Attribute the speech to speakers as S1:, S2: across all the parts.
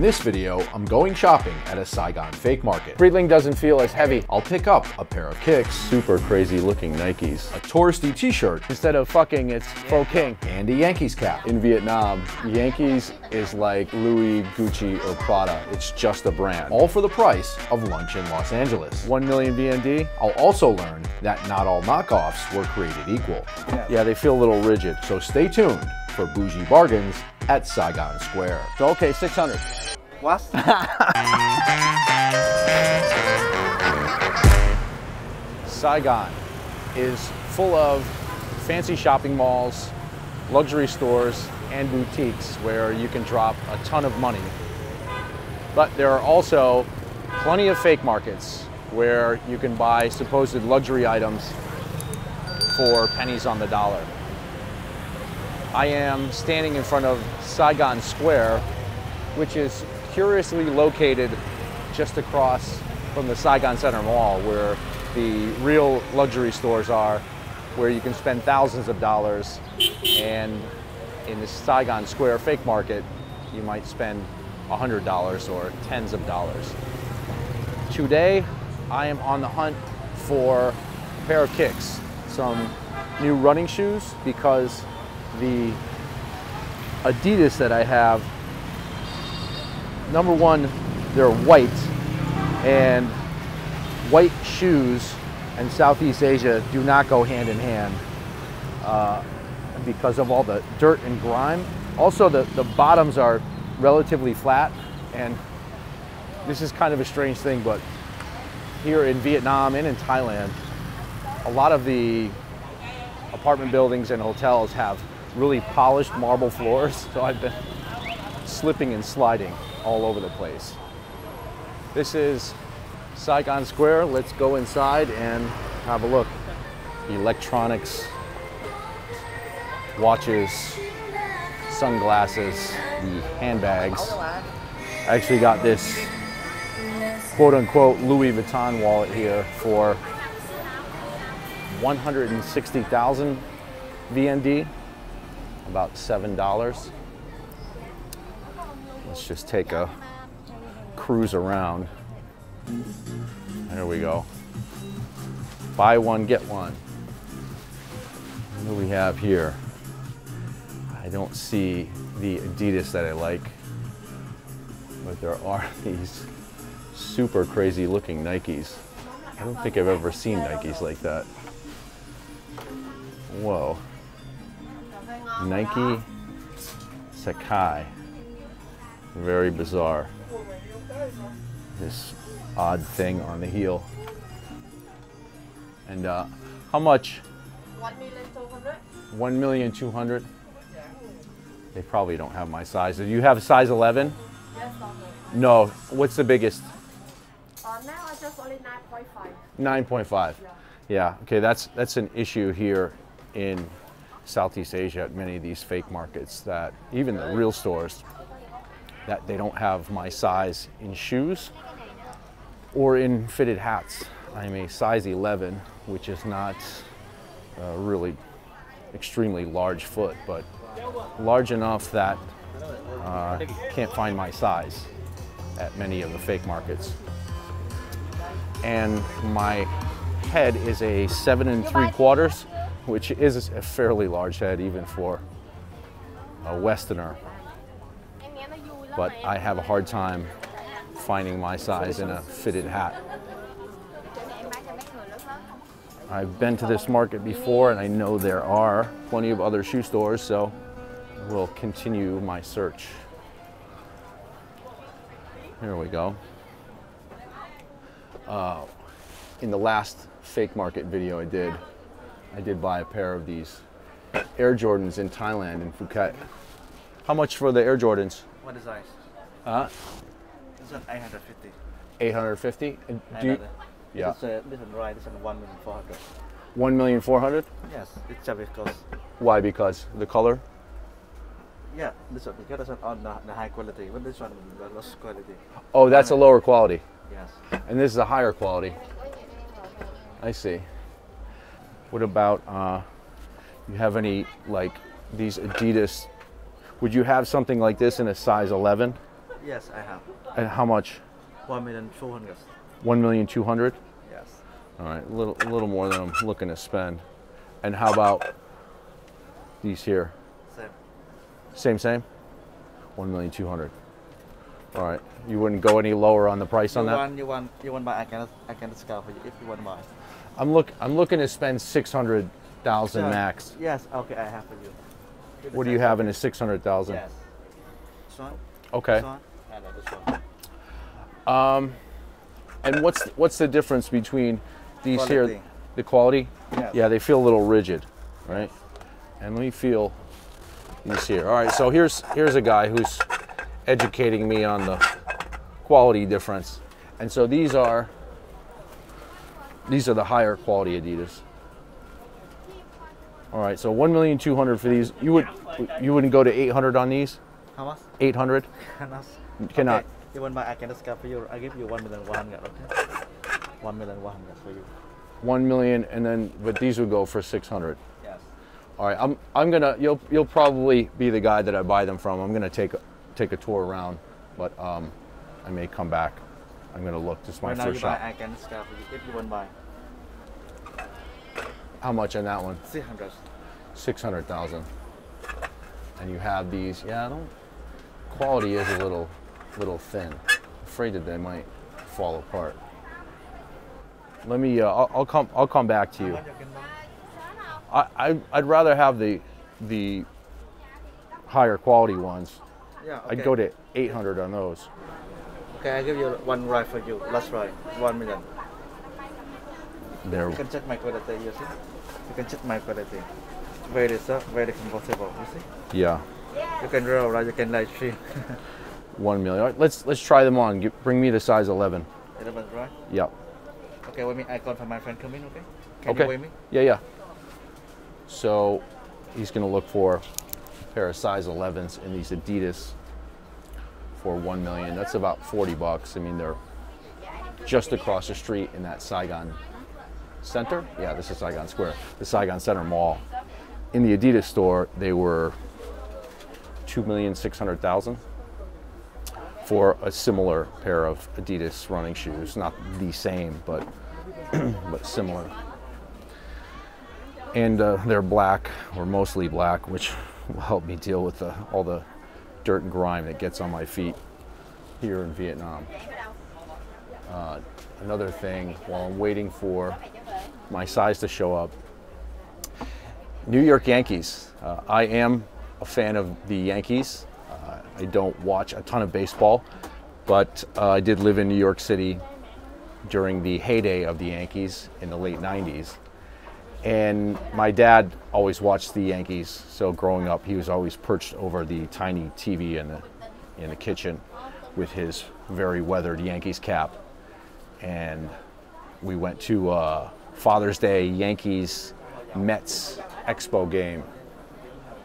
S1: In this video, I'm going shopping at a Saigon fake market. Breitling doesn't feel as heavy. I'll pick up a pair of kicks, super crazy looking Nikes, a touristy t-shirt,
S2: Instead of fucking, it's faux king.
S1: and a Yankees cap. In Vietnam, Yankees is like Louis, Gucci, or Prada. It's just a brand. All for the price of lunch in Los Angeles.
S2: 1 million VND.
S1: I'll also learn that not all knockoffs were created equal.
S2: Yeah, they feel a little rigid.
S1: So stay tuned for bougie bargains at Saigon Square.
S2: So, okay, 600.
S3: What?
S2: Saigon is full of fancy shopping malls, luxury stores, and boutiques where you can drop a ton of money. But there are also plenty of fake markets where you can buy supposed luxury items for pennies on the dollar. I am standing in front of Saigon Square, which is curiously located just across from the Saigon Center Mall, where the real luxury stores are, where you can spend thousands of dollars, and in the Saigon Square fake market, you might spend $100 or tens of dollars. Today, I am on the hunt for a pair of kicks, some new running shoes, because the Adidas that I have, number one, they're white, and white shoes and Southeast Asia do not go hand in hand because of all the dirt and grime. Also, the bottoms are relatively flat, and this is kind of a strange thing, but here in Vietnam and in Thailand, a lot of the apartment buildings and hotels have really polished marble floors, so I've been slipping and sliding all over the place. This is Saigon Square. Let's go inside and have a look. Electronics, watches, sunglasses, the handbags. I actually got this quote-unquote Louis Vuitton wallet here for 160,000 VND, about $7. Let's just take a cruise around. There we go. Buy one, get one. What do we have here? I don't see the Adidas that I like, but there are these super crazy looking Nikes. I don't think I've ever seen Nikes like that. Whoa. Nike Sakai. Very bizarre. This odd thing on the heel. And how much?
S4: 1,200,000.
S2: 1,200,000. They probably don't have my size. Do you have a size 11?
S4: Yes,
S2: No. What's the biggest?
S4: now I just only 9.5.
S2: 9.5. Yeah. Okay. That's an issue here in Southeast Asia at many of these fake markets, that even the real stores, that they don't have my size in shoes or in fitted hats. I'm a size 11, which is not a really extremely large foot, but large enough that can't find my size at many of the fake markets. And my head is a 7 3/4, which is a fairly large head even for a Westerner. But I have a hard time finding my size in a fitted hat. I've been to this market before, and I know there are plenty of other shoe stores, so we'll continue my search. Here we go. In the last fake market video I did buy a pair of these Air Jordans in Thailand, in Phuket. How much for the Air Jordans?
S3: What is size? This one 850.
S2: 850? And do you, yeah.
S3: This one right, this one 1,400,000.
S2: 1,400,000?
S3: Yes, it's a because.
S2: Why? Because the color?
S3: Yeah, this one because this one on the high quality, but this one the less quality.
S2: Oh, that's a lower quality.
S3: Yes.
S2: And this is a higher quality. I see. What about, you have any, like, these Adidas, would you have something like this in a size 11?
S3: Yes, I have.
S2: And how much?
S3: 1,200,000.
S2: 1,200,000.
S3: Yes.
S2: All right, a little more than I'm looking to spend. And how about these here?
S3: Same.
S2: 1,200,000. All right, you wouldn't go any lower on the price on that?
S3: You want buy? I can discount for you if you want to buy.
S2: I'm looking to spend 600,000 max.
S3: Yes. Okay, I have for you.
S2: What do you have in a 600,000?
S3: Yes. This one.
S2: Okay.
S3: This one. And this one.
S2: And what's the difference between these here?
S3: Quality.
S2: The quality?
S3: Yes.
S2: Yeah, they feel a little rigid, right? And let me feel these here. All right, so here's a guy who's educating me on the quality difference. And so these are the higher quality Adidas. All right, so 1,200,000 for these. You wouldn't go to 800 on these?
S3: How much?
S2: 800? Cannot.
S3: Okay. You want buy? I can discount for you. I give you 1,100,000. Okay. 1,100,000 for you.
S2: 1 million, and then but these would go for 600.
S3: Yes.
S2: All right, I'm gonna you'll probably be the guy that I buy them from. I'm gonna take a tour around, but I may come back. I'm gonna look. This is my
S3: Right now
S2: first
S3: you
S2: shop.
S3: buy, I can discount for you if you want to buy.
S2: How much on that one?
S3: 600.
S2: 600,000. And you have these. Yeah, quality is a little thin. Afraid that they might fall apart. Let me. I'll come back to you. I'd rather have the higher quality ones.
S3: Yeah. Okay.
S2: I'd go to 800 on those.
S3: Okay, I give you one ride for you. Last ride, 1 million.
S2: There.
S3: You can check my quality. You see? You can check my quality. Very soft, very comfortable. You see?
S2: Yeah.
S3: You can roll, right? You can live stream.
S2: 1 million. All right, let's try them on. Bring me the size 11.
S3: 11, right?
S2: Yep.
S3: Okay, wait me. I call for my friend come in. Okay. Can
S2: Okay.
S3: you wait me?
S2: Yeah. So he's gonna look for a pair of size 11s in these Adidas for 1 million. That's about 40 bucks. I mean, they're just across the street in that Saigon Center. Yeah, this is Saigon Square, the Saigon Center Mall. In the Adidas store, they were 2,600,000 for a similar pair of Adidas running shoes. Not the same, but but similar. And they're black, or mostly black, which will help me deal with all the dirt and grime that gets on my feet here in Vietnam. Another thing, while I'm waiting for my size to show up, New York Yankees. I am a fan of the Yankees. I don't watch a ton of baseball, but I did live in New York City during the heyday of the Yankees in the late 90s. And my dad always watched the Yankees, so growing up he was always perched over the tiny TV in the kitchen with his very weathered Yankees cap. And we went to Father's Day Yankees Mets Expo game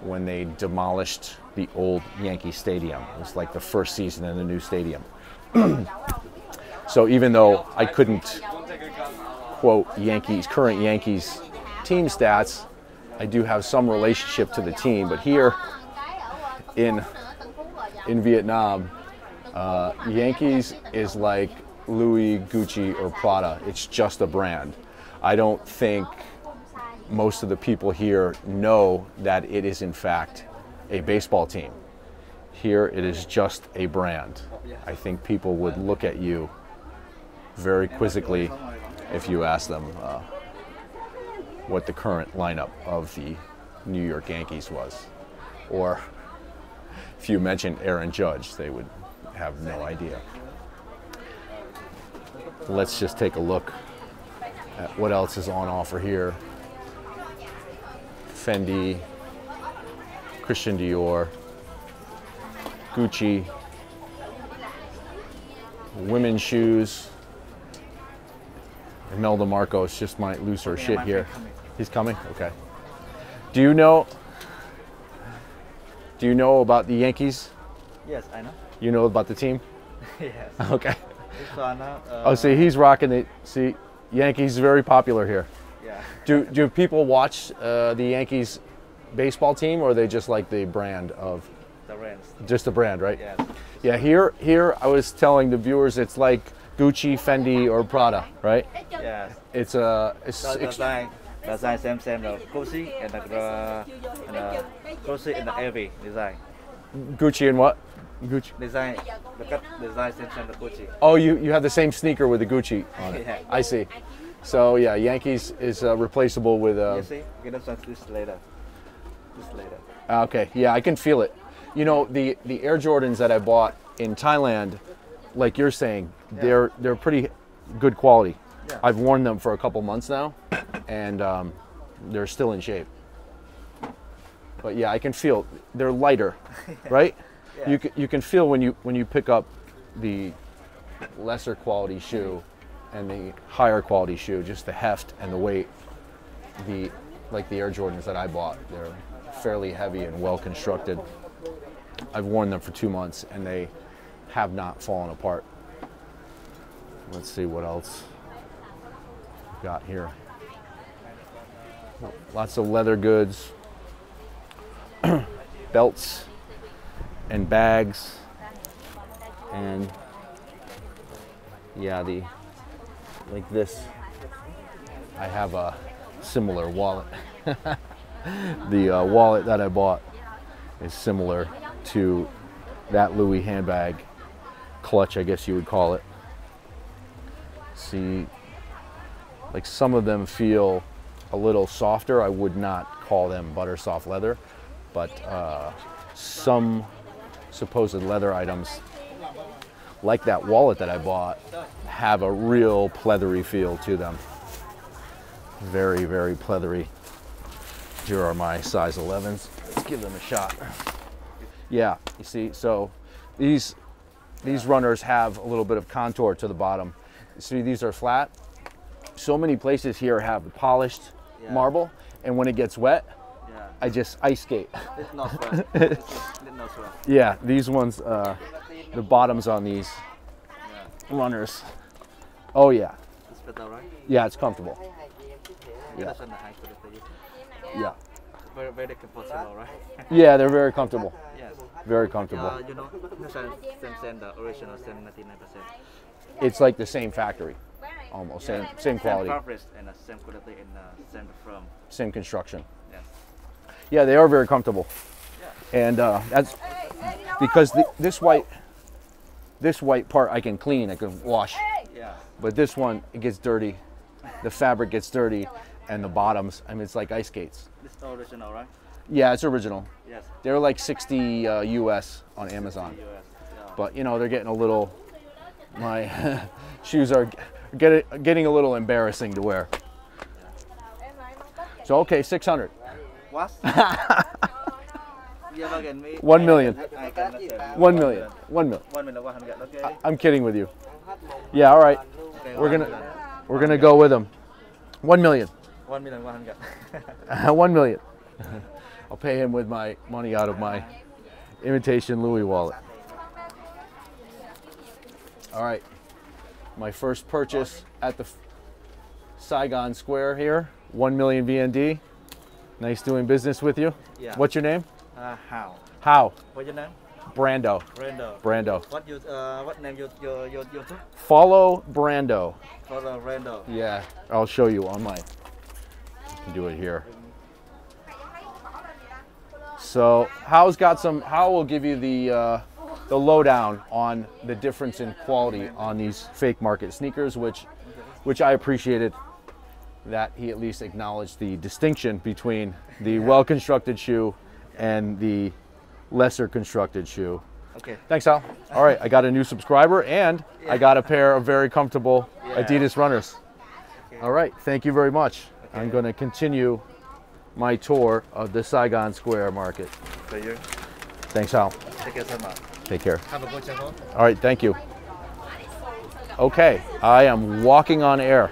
S2: when they demolished the old Yankee Stadium. It was like the first season in the new stadium. So even though I couldn't quote current Yankees team stats, I do have some relationship to the team. But here in Vietnam, Yankees is like Louis, Gucci, or Prada. It's just a brand. I don't think most of the people here know that it is in fact a baseball team. Here it is just a brand. I think people would look at you very quizzically if you ask them what the current lineup of the New York Yankees was. Or if you mentioned Aaron Judge, they would have no idea. Let's just take a look at what else is on offer here. Fendi, Christian Dior, Gucci, women's shoes. Imelda Marcos just might lose her shit here. He's coming? Okay. Do you know about the Yankees?
S3: Yes, I know.
S2: You know about the team?
S3: Yes.
S2: Okay.
S3: This one,
S2: Oh, see, he's rocking it. See, Yankees very popular here.
S3: yeah.
S2: Do people watch the Yankees baseball team, or are they just like the brand of
S3: the brands.
S2: Just the brand, right?
S3: Yes.
S2: Yeah, here I was telling the viewers it's like Gucci, Fendi, or Prada, right?
S3: Yes.
S2: It's a
S3: The design same the Gucci and the Gucci and the heavy design.
S2: Gucci and what? Gucci.
S3: Design the cut design same the Gucci.
S2: Oh, you have the same sneaker with the Gucci on it.
S3: Yeah.
S2: I see. So yeah, Yankees is replaceable with.
S3: You see, get this later. This later.
S2: Okay, yeah, I can feel it. You know, the Air Jordans that I bought in Thailand, like you're saying, they're pretty good quality.
S3: Yeah.
S2: I've worn them for a couple months now, and they're still in shape. But yeah, I can feel they're lighter, right?
S3: Yeah.
S2: You can feel when you pick up the lesser quality shoe and the higher quality shoe, just the heft and the weight. Like the Air Jordans that I bought, they're fairly heavy and well constructed. I've worn them for 2 months and they have not fallen apart. Let's see what else we've got here. Lots of leather goods, belts and bags, and yeah, like this. I have a similar wallet. The wallet that I bought is similar to that Louis handbag clutch, I guess you would call it. See, like some of them feel a little softer. I would not call them butter soft leather, but some supposed leather items, like that wallet that I bought, have a real pleathery feel to them. Very, very pleathery. Here are my size 11s. Let's give them a shot. Yeah, you see, so these runners have a little bit of contour to the bottom. See, these are flat. So many places here have polished marble, and when it gets wet, I just ice skate.
S3: It's not sweat. It's not sweat.
S2: Yeah, these ones, the bottoms on these runners. Oh yeah.
S3: It's better, right?
S2: Yeah, it's comfortable. Yeah.
S3: That's on the high quality.
S2: Yeah.
S3: Very, very comfortable, right?
S2: Yeah, they're very comfortable.
S3: Yes.
S2: Very comfortable.
S3: You know, same the original, same 99%.
S2: It's like the same factory, almost same quality,
S3: Same fabric and the same quality and same firm.
S2: same construction.
S3: Yes.
S2: Yeah, they are very comfortable, and that's because this white part I can clean, I can wash,
S3: Yeah.
S2: but this one it gets dirty, the fabric gets dirty, and the bottoms, I mean, it's like ice skates.
S3: This is original, right?
S2: Yeah, it's original.
S3: Yes.
S2: They're like 60 US on Amazon,
S3: US. Yeah.
S2: but you know they're getting a little. My shoes are getting a little embarrassing to wear. So okay, 600.
S3: What? You ever get me?
S2: 1 million.
S3: I cannot tell.
S2: 1 million. 1 million.
S3: 1 million, 100. Okay.
S2: I'm kidding with you. Yeah, all right.
S3: Okay,
S2: We're gonna go with them. 1 million.
S3: 1 million, 100.
S2: 1 million. I'll pay him with my money out of my imitation Louis wallet. All right, my first purchase at the Saigon Square here, 1 million VND. Nice doing business with you.
S3: Yeah.
S2: What's your name?
S3: How?
S2: How?
S3: What's your name?
S2: Brando.
S3: Brando.
S2: Brando.
S3: What name you took?
S2: Follow Brando.
S3: Follow Brando.
S2: Yeah, I'll show you on my. You can do it here. So Hal will give you the lowdown on the difference in quality on these fake market sneakers, which I appreciated that he at least acknowledged the distinction between the well-constructed shoe and the lesser constructed shoe.
S3: Okay.
S2: Thanks, Hal. All right, I got a new subscriber and I got a pair of very comfortable Adidas runners.
S3: Okay.
S2: All right, thank you very much. Okay. I'm going to continue my tour of the Saigon Square market.
S3: So you.
S2: Thanks, Hal.
S3: Take care so much.
S2: Take care.
S3: Have a good channel.
S2: All right, thank you. Okay, I am walking on air.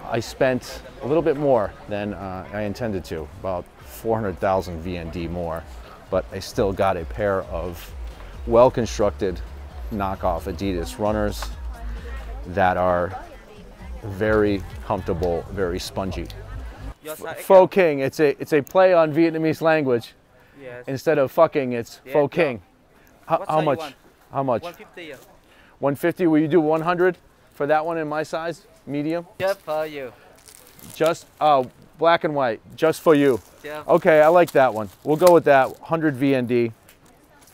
S2: I spent a little bit more than I intended to, about 400,000 VND more, but I still got a pair of well-constructed knockoff Adidas runners that are very comfortable, very spongy. Pho King, it's a play on Vietnamese language.
S3: Yes.
S2: Instead of fucking, it's
S3: Yeah,
S2: faux
S3: yeah.
S2: king.
S3: What
S2: How
S3: size you
S2: much?
S3: want?
S2: How much?
S3: 150.
S2: 150. Will you do 100 for that one in my size, medium?
S3: Just for you.
S2: Just black and white, just for you.
S3: Yeah.
S2: Okay, I like that one. We'll go with that. 100 VND.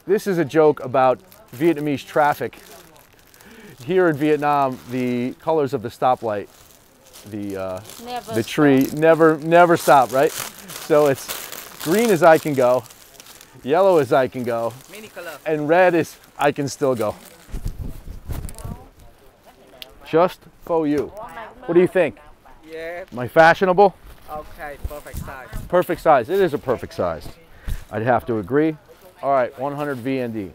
S2: This is a joke about Vietnamese traffic. Here in Vietnam, the colors of the stoplight, the tree never stop, right? So it's green as I can go, yellow as I can go,
S3: Mini color.
S2: and red is I can still go. Just for you. What do you think?
S3: Yeah.
S2: Am I fashionable?
S3: Okay, perfect size.
S2: Perfect size. It is a perfect size. I'd have to agree. All right, 100 VND.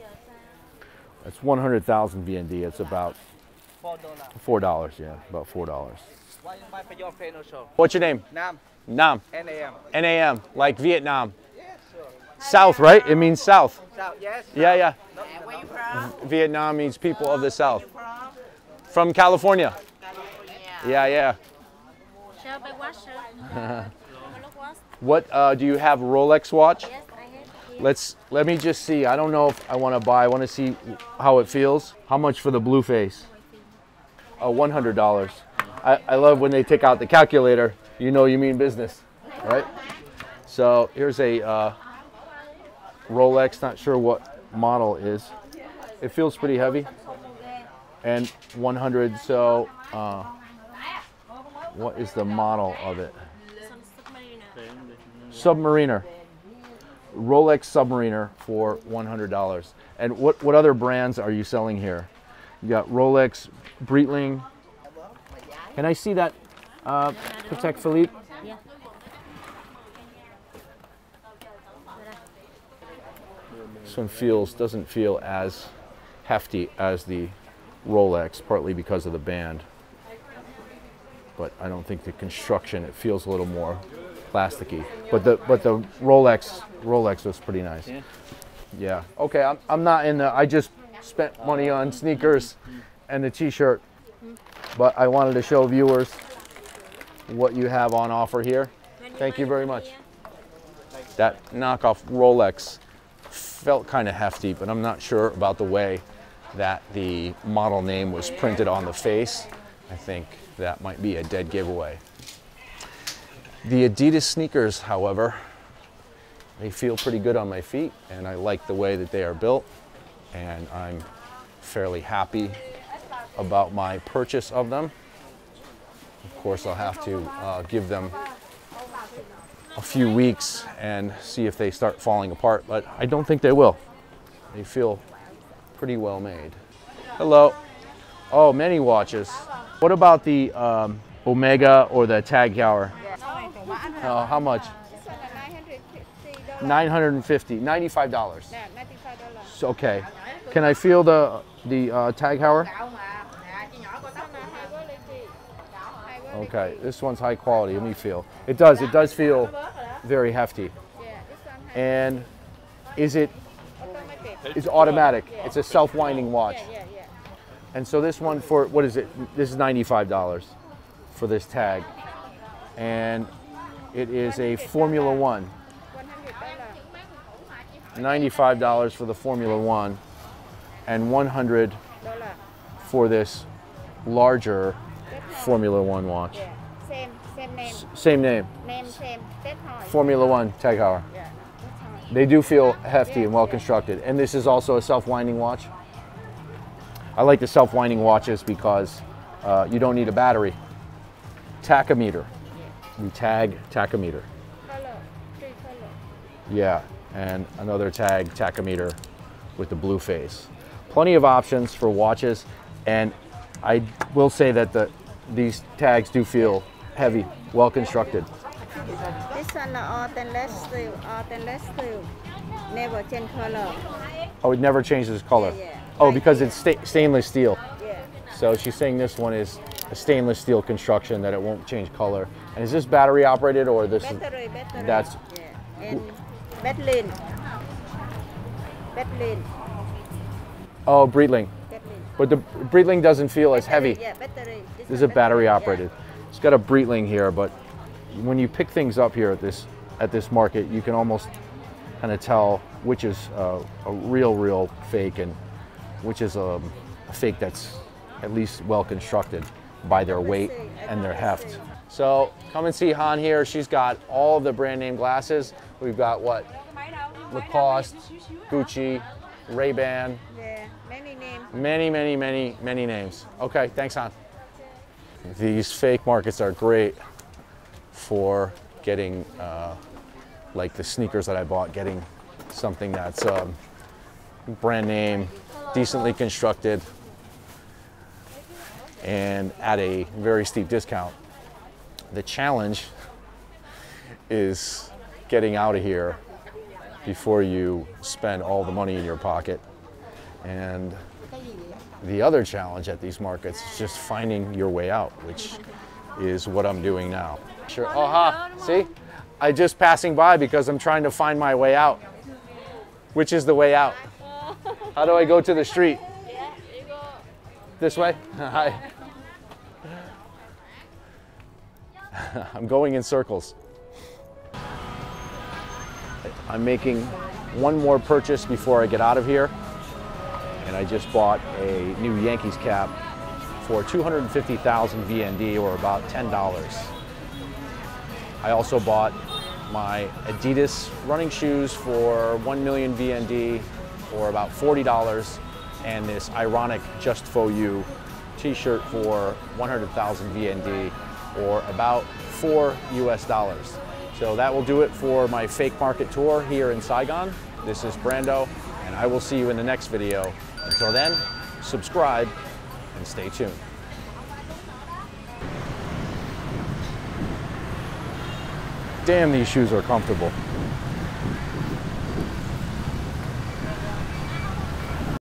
S2: That's 100,000 VND. It's about
S3: $4.
S2: $4. Yeah, about $4.
S3: Why you buy for your friend also?
S2: What's your name?
S3: Nam.
S2: Nam.
S3: NAM.
S2: NAM, like Vietnam. South, right? It means south.
S3: South, yes.
S2: Yeah, yeah.
S4: Where you from?
S2: Vietnam means people of the south. From California. Yeah, yeah.
S5: Shall I wash it?
S2: What do you have? Rolex watch?
S5: Yes, I have.
S2: Let me just see. I don't know if I want to buy. I want to see how it feels. How much for the blue face? Oh, $100. I love when they take out the calculator. You know you mean business, right? So here's a Rolex. Not sure what model it is. It feels pretty heavy. And 100. So what is the model of it? Submariner. Rolex Submariner for $100. And what other brands are you selling here? You got Rolex, Breitling. Can I see that Patek Philippe?
S5: Yeah.
S2: This one doesn't feel as hefty as the Rolex, partly because of the band. But I don't think the construction, it feels a little more plasticky. But the Rolex was pretty nice. Yeah. Okay, I'm not in the, I just spent money on sneakers and the t-shirt. But I wanted to show viewers what you have on offer here. Thank you very much. That knockoff Rolex felt kind of hefty, but I'm not sure about the way that the model name was printed on the face. I think that might be a dead giveaway. The Adidas sneakers, however, they feel pretty good on my feet, and I like the way that they are built, and I'm fairly happy about my purchase of them. Of course, I'll have to give them a few weeks and see if they start falling apart, but I don't think they will. They feel pretty well made. Hello. Oh, many watches. What about the Omega or the Tag Heuer? How much? $950, $95. So, okay. Can I feel the Tag Heuer? Okay, this one's high quality. Let me feel. It does feel very hefty. And it's automatic. It's a self-winding watch. And so this one for, what is it? This is $95 for this tag. And it is a Formula One. $95 for the Formula One and $100 for this larger Formula One watch.
S5: Same name.
S2: Same name.
S5: Name same.
S2: Formula One Tag Heuer. They do feel hefty and well constructed. And this is also a self-winding watch. I like the self-winding watches because you don't need a battery. Tachometer. We tag tachometer. Yeah, and another tag tachometer with the blue face. Plenty of options for watches, and I will say that these tags do feel heavy, well constructed.
S5: This one all stainless steel. Never change color.
S2: Oh, it never changes color.
S5: Yeah.
S2: Oh, because it's stainless steel.
S5: Yeah.
S2: So she's saying this one is a stainless steel construction, that it won't change color. And is this battery operated, or this
S5: Battery.
S2: That's
S5: Yeah. And Breitling.
S2: Oh, Breitling. But the Breitling doesn't feel as heavy.
S5: Yeah, battery.
S2: This is a battery operated. It's got a Breitling here, but when you pick things up here at this market, you can almost
S1: kind of tell which is a real fake and which is a fake that's at least well constructed by their weight and their heft. So come and see Han here. She's got all of the brand name glasses. We've got what? Lacoste, Gucci, Ray-Ban.
S5: Yeah, many names.
S1: Many names. Okay, thanks, Han. These fake markets are great for getting, like the sneakers that I bought, getting something that's brand name, decently constructed, and at a very steep discount. The challenge is getting out of here before you spend all the money in your pocket. And the other challenge at these markets is just finding your way out, which is what I'm doing now. Sure. Oh, ha. See? I just passing by because I'm trying to find my way out. Which is the way out? How do I go to the street? This way? Hi. I'm going in circles. I'm making one more purchase before I get out of here. And I just bought a new Yankees cap for 250,000 VND, or about $10. I also bought my Adidas running shoes for 1 million VND, or about $40, and this ironic Just For You t-shirt for 100,000 VND, or about $4 US. So that will do it for my fake market tour here in Saigon. This is Brando, and I will see you in the next video. Until then, subscribe and stay tuned. Damn, these shoes are comfortable.